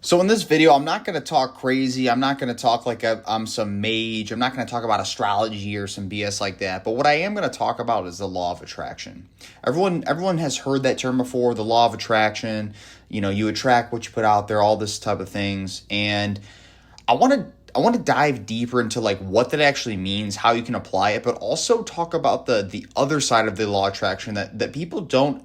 So in this video, I'm not going to talk crazy. I'm not going to talk like I'm some mage. I'm not going to talk about astrology or some BS like that. But what I am going to talk about is the law of attraction. Everyone has heard that term before, the law of attraction. You know, you attract what you put out there, all this type of things. And I want to dive deeper into like what that actually means, how you can apply it, but also talk about the other side of the law of attraction that people don't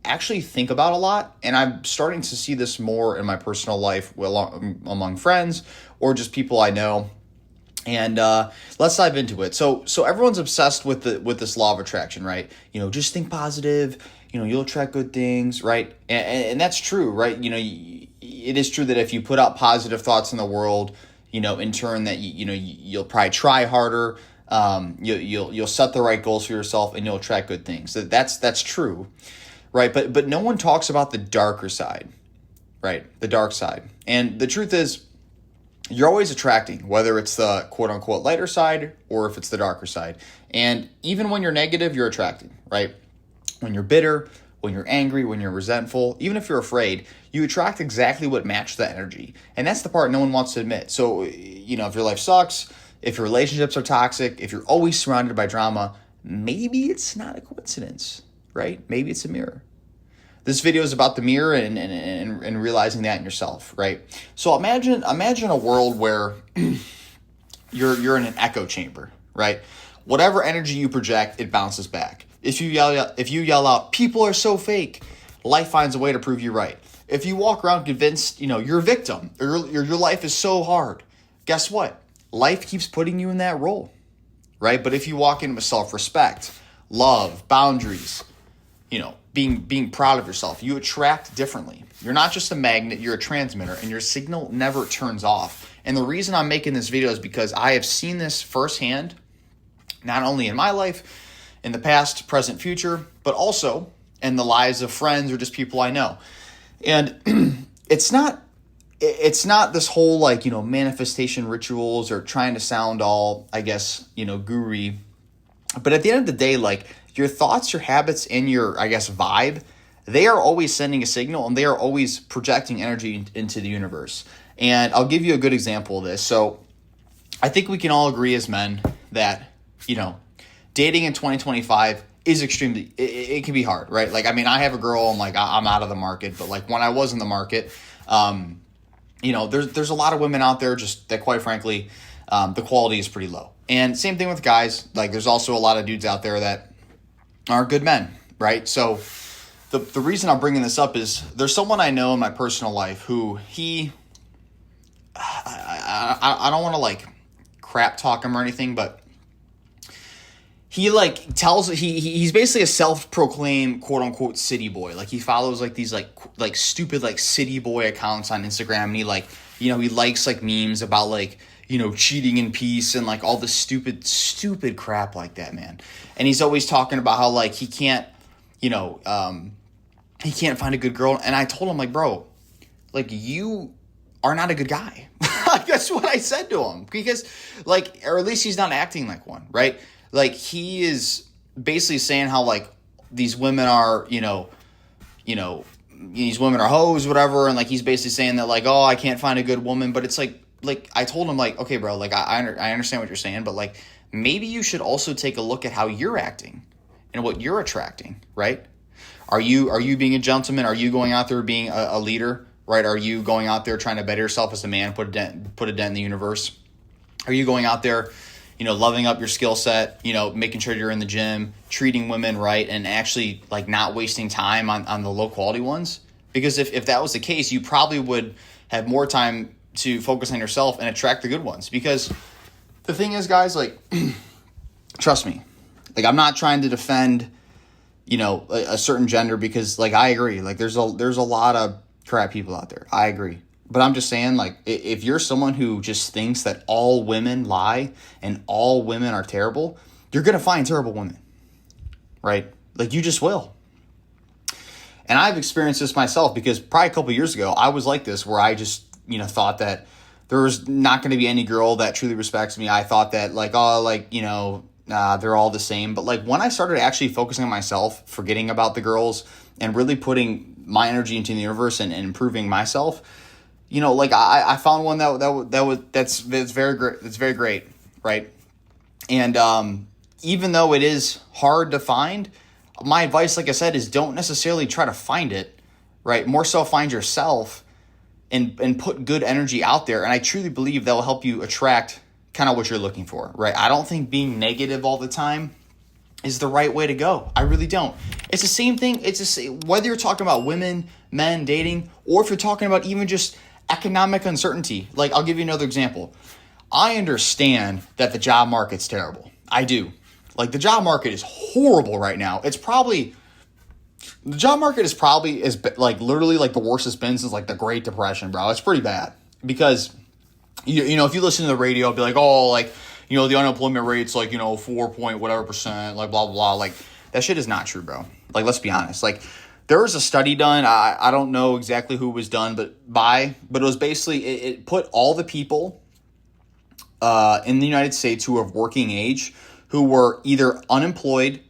actually think about a lot, and I'm starting to see this more in my personal life among friends or just people I know. And let's dive into it. So everyone's obsessed with this law of attraction, right? You know, just think positive. You know, you'll attract good things, right? And that's true, right? You know, it is true that if you put out positive thoughts in the world, you know, in turn that you'll probably try harder. You'll set the right goals for yourself, and you'll attract good things. That's true. Right, but no one talks about the darker side, right? The dark side. And the truth is, you're always attracting, whether it's the quote unquote lighter side or if it's the darker side. And even when you're negative, you're attracting, right? When you're bitter, when you're angry, when you're resentful, even if you're afraid, you attract exactly what matches that energy. And that's the part no one wants to admit. So, you know, if your life sucks, if your relationships are toxic, if you're always surrounded by drama, maybe it's not a coincidence, right? Maybe it's a mirror. This video is about the mirror and realizing that in yourself, right? So imagine a world where you're in an echo chamber, right? Whatever energy you project, it bounces back. If you yell out, "People are so fake," life finds a way to prove you right. If you walk around convinced, you know, you're a victim or your life is so hard, guess what? Life keeps putting you in that role, right? But if you walk in with self-respect, love, boundaries, you know, being proud of yourself, you attract differently. You're not just a magnet, you're a transmitter, and your signal never turns off. And the reason I'm making this video is because I have seen this firsthand, not only in my life, in the past, present, future, but also in the lives of friends or just people I know. And it's not this whole like, you know, manifestation rituals or trying to sound all, I guess, you know, guru-y. But at the end of the day, like, your thoughts, your habits, and your, I guess, vibe, they are always sending a signal, and they are always projecting energy into the universe. And I'll give you a good example of this. So I think we can all agree as men that, you know, dating in 2025 is extremely, it can be hard, right? Like, I mean, I have a girl, and like, I'm out of the market, but like when I was in the market, you know, there's a lot of women out there just that, quite frankly, the quality is pretty low. And same thing with guys. Like, there's also a lot of dudes out there that aren't good men, right? So the reason I'm bringing this up is there's someone I know in my personal life who I don't want to like crap talk him or anything, but he like he's basically a self-proclaimed quote unquote city boy. Like, he follows like these like stupid like city boy accounts on Instagram, and he like, you know, he likes like memes about like, you know, cheating in peace and like all this stupid crap like that, man. And he's always talking about how like he can't, you know, he can't find a good girl. And I told him, like, bro, like, you are not a good guy. That's what I said to him, because like, or at least he's not acting like one, right? Like, he is basically saying how like these women are, you know, these women are hoes, whatever. And like, he's basically saying that like, oh, I can't find a good woman. But it's like I told him, like, okay, bro, like, I understand what you're saying, but like, maybe you should also take a look at how you're acting and what you're attracting, right? Are you being a gentleman? Are you going out there being a leader, right? Are you going out there trying to better yourself as a man, put a dent in the universe? Are you going out there, you know, loving up your skill set, you know, making sure you're in the gym, treating women right, and actually like not wasting time on the low quality ones? Because if that was the case, you probably would have more time to focus on yourself and attract the good ones. Because the thing is, guys, like, trust me, like, I'm not trying to defend, you know, a certain gender, because like, I agree, like, there's a lot of crap people out there. I agree. But I'm just saying, like, if you're someone who just thinks that all women lie and all women are terrible, you're going to find terrible women, right? Like, you just will. And I've experienced this myself, because probably a couple years ago, I was like this, where I just, you know, thought that there was not going to be any girl that truly respects me. I thought that like, oh, like, you know, they're all the same. But like, when I started actually focusing on myself, forgetting about the girls, and really putting my energy into the universe and improving myself, like I found one that's very great. That's very great, right? And even though it is hard to find, my advice, like I said, is don't necessarily try to find it, right? More so find yourself and put good energy out there. And I truly believe that will help you attract kind of what you're looking for, right? I don't think being negative all the time is the right way to go. I really don't. It's the same thing. Whether you're talking about women, men, dating, or if you're talking about even just economic uncertainty. Like, I'll give you another example. I understand that the job market's terrible. I do. Like, the job market is horrible right now. The job market is probably like literally like the worst it's been since like the Great Depression, bro. It's pretty bad because you know, if you listen to the radio, it'll be like, oh, like, the unemployment rate's like, 4 point whatever percent, like blah, blah, blah. Like, that shit is not true, bro. Like, let's be honest. Like, there was a study done. I don't know exactly who it was done, but it was basically, it put all the people in the United States who are of working age, who were either unemployed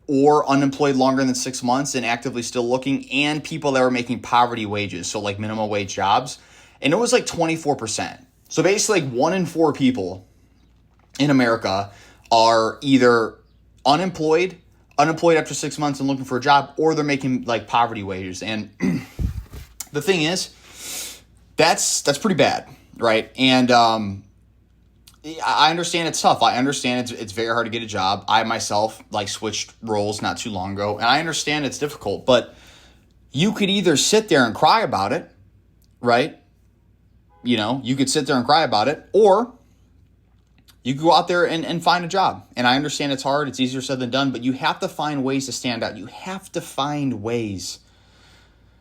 or unemployed longer than 6 months and actively still looking, and people that were making poverty wages, so like minimum wage jobs. And it was like 24%. So basically like 1 in 4 people in America are either unemployed after 6 months and looking for a job, or they're making like poverty wages. And the thing is, that's pretty bad, right? And I understand it's tough. I understand it's very hard to get a job. I myself like switched roles not too long ago, and I understand it's difficult. But you could either sit there and cry about it, right? You could sit there and cry about it, or you could go out there and find a job. And I understand it's hard. It's easier said than done, but you have to find ways to stand out. You have to find ways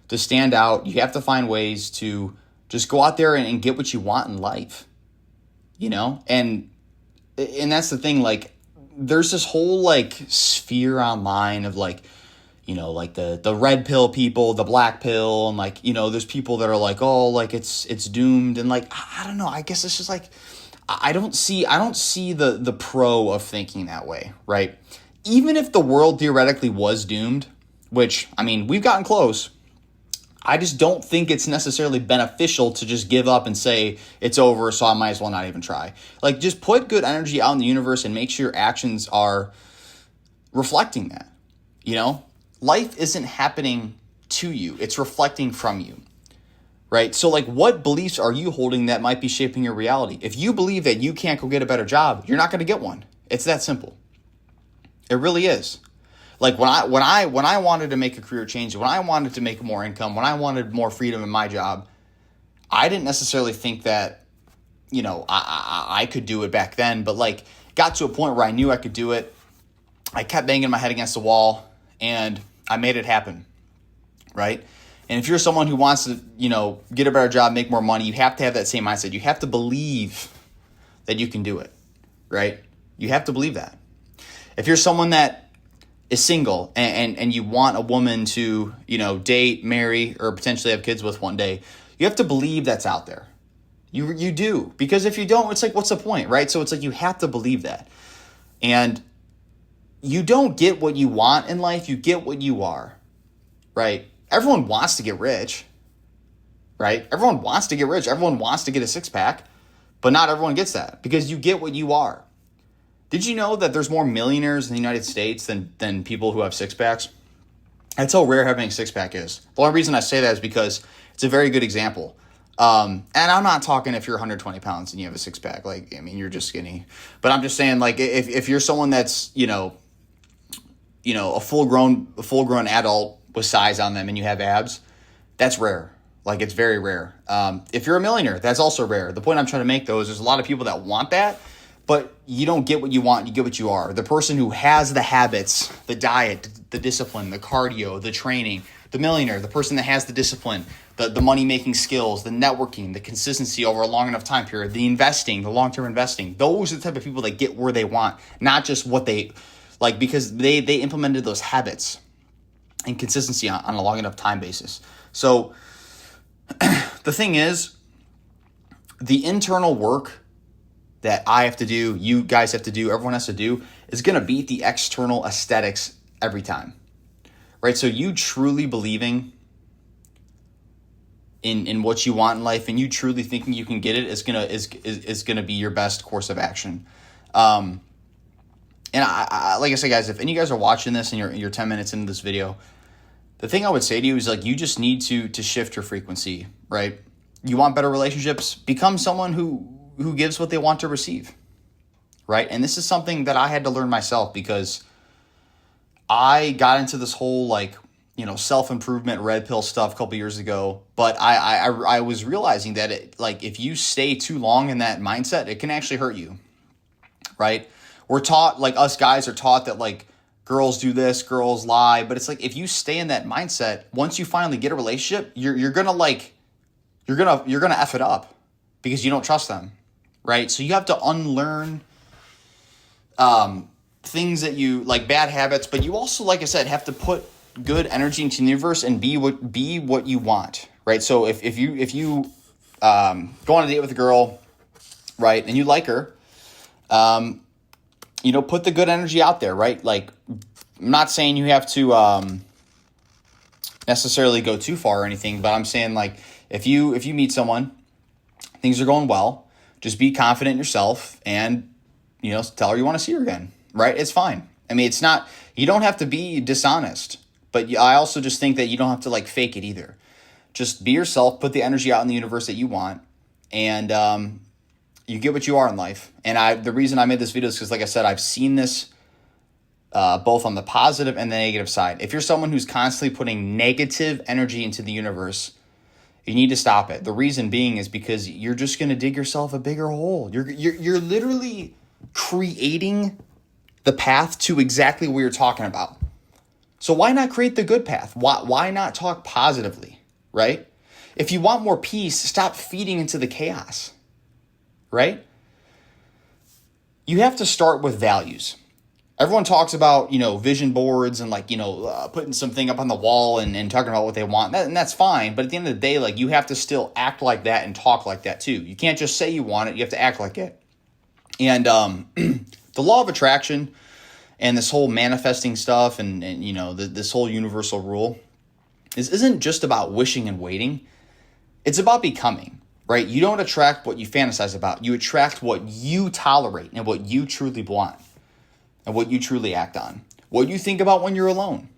to stand out. You have to find ways to just go out there and get what you want in life, And that's the thing, like, there's this whole, like, sphere online of, like, like the red pill people, the black pill, and like, there's people that are like, oh, like it's doomed, and like, I don't know. I guess it's just like, I don't see the pro of thinking that way, right? Even if the world theoretically was doomed, which, I mean, we've gotten close, I just don't think it's necessarily beneficial to just give up and say it's over, so I might as well not even try. Like, just put good energy out in the universe and make sure your actions are reflecting that, Life isn't happening to you. It's reflecting from you, right? So, like, what beliefs are you holding that might be shaping your reality? If you believe that you can't go get a better job, you're not going to get one. It's that simple. It really is. Like, when I wanted to make a career change, when I wanted to make more income, when I wanted more freedom in my job, I didn't necessarily think that, I could do it back then, but like, got to a point where I knew I could do it. I kept banging my head against the wall, and I made it happen, right? And if you're someone who wants to, get a better job, make more money, you have to have that same mindset. You have to believe that you can do it, right? You have to believe that. If you're someone that is single and you want a woman to, date, marry, or potentially have kids with one day, you have to believe that's out there. You do. Because if you don't, it's like, what's the point, right? So it's like, you have to believe that. And you don't get what you want in life, you get what you are, right? Everyone wants to get rich, right? Everyone wants to get rich. Everyone wants to get a six-pack, but not everyone gets that because you get what you are. Did you know that there's more millionaires in the United States than people who have six-packs? That's how rare having a six-pack is. The only reason I say that is because it's a very good example. And I'm not talking if you're 120 pounds and you have a six-pack. Like, I mean, you're just skinny. But I'm just saying, like, if you're someone that's, a full-grown adult with size on them and you have abs, that's rare. Like, it's very rare. If you're a millionaire, that's also rare. The point I'm trying to make, though, is there's a lot of people that want that, but you don't get what you want, you get what you are. The person who has the habits, the diet, the discipline, the cardio, the training, the millionaire, the person that has the discipline, the money-making skills, the networking, the consistency over a long enough time period, the investing, the long-term investing, those are the type of people that get where they want, not just what they like, because they implemented those habits and consistency on a long enough time basis. So the thing is, the internal work that I have to do, you guys have to do, everyone has to do, is going to beat the external aesthetics every time, right? So you truly believing in what you want in life, and you truly thinking you can get it is gonna be your best course of action. And I like I said, guys, if any of you guys are watching this and you're 10 minutes into this video, the thing I would say to you is like you just need to shift your frequency, right? You want better relationships? Become someone who gives what they want to receive, right? And this is something that I had to learn myself because I got into this whole like, self-improvement red pill stuff a couple years ago, but I was realizing that if you stay too long in that mindset, it can actually hurt you, right? We're taught, like us guys are taught that like girls do this, girls lie, but it's like if you stay in that mindset, once you finally get a relationship, you're gonna F it up because you don't trust them, right? So you have to unlearn things that you like, bad habits, but you also, like I said, have to put good energy into the universe and be what you want, right? So if you go on a date with a girl, right, and you like her, put the good energy out there, right? Like, I'm not saying you have to necessarily go too far or anything, but I'm saying like if you meet someone, things are going well, just be confident in yourself and tell her you want to see her again, right? It's fine. I mean, it's not, you don't have to be dishonest, but I also just think that you don't have to like fake it either. Just be yourself, put the energy out in the universe that you want, and you get what you are in life. And the reason I made this video is because, like I said, I've seen this both on the positive and the negative side. If you're someone who's constantly putting negative energy into the universe, you need to stop it. The reason being is because you're just going to dig yourself a bigger hole. You're literally creating the path to exactly what you're talking about. So why not create the good path? Why not talk positively, right? If you want more peace, stop feeding into the chaos, right? You have to start with values. Everyone talks about, vision boards and like, putting something up on the wall and talking about what they want. And that's fine. But at the end of the day, like you have to still act like that and talk like that too. You can't just say you want it. You have to act like it. And the law of attraction and this whole manifesting stuff and this whole universal rule isn't just about wishing and waiting. It's about becoming, right? You don't attract what you fantasize about. You attract what you tolerate and what you truly want and what you truly act on. What you think about when you're alone,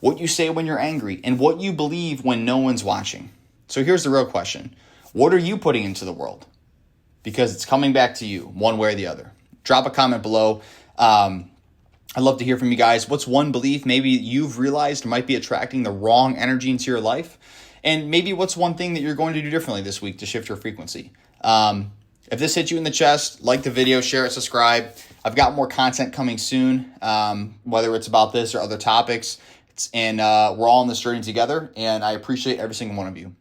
what you say when you're angry, and what you believe when no one's watching. So here's the real question. What are you putting into the world? Because it's coming back to you one way or the other. Drop a comment below. I'd love to hear from you guys. What's one belief maybe you've realized might be attracting the wrong energy into your life? And maybe what's one thing that you're going to do differently this week to shift your frequency? If this hit you in the chest, like the video, share it, subscribe. I've got more content coming soon, whether it's about this or other topics. And we're all on this journey together, and I appreciate every single one of you.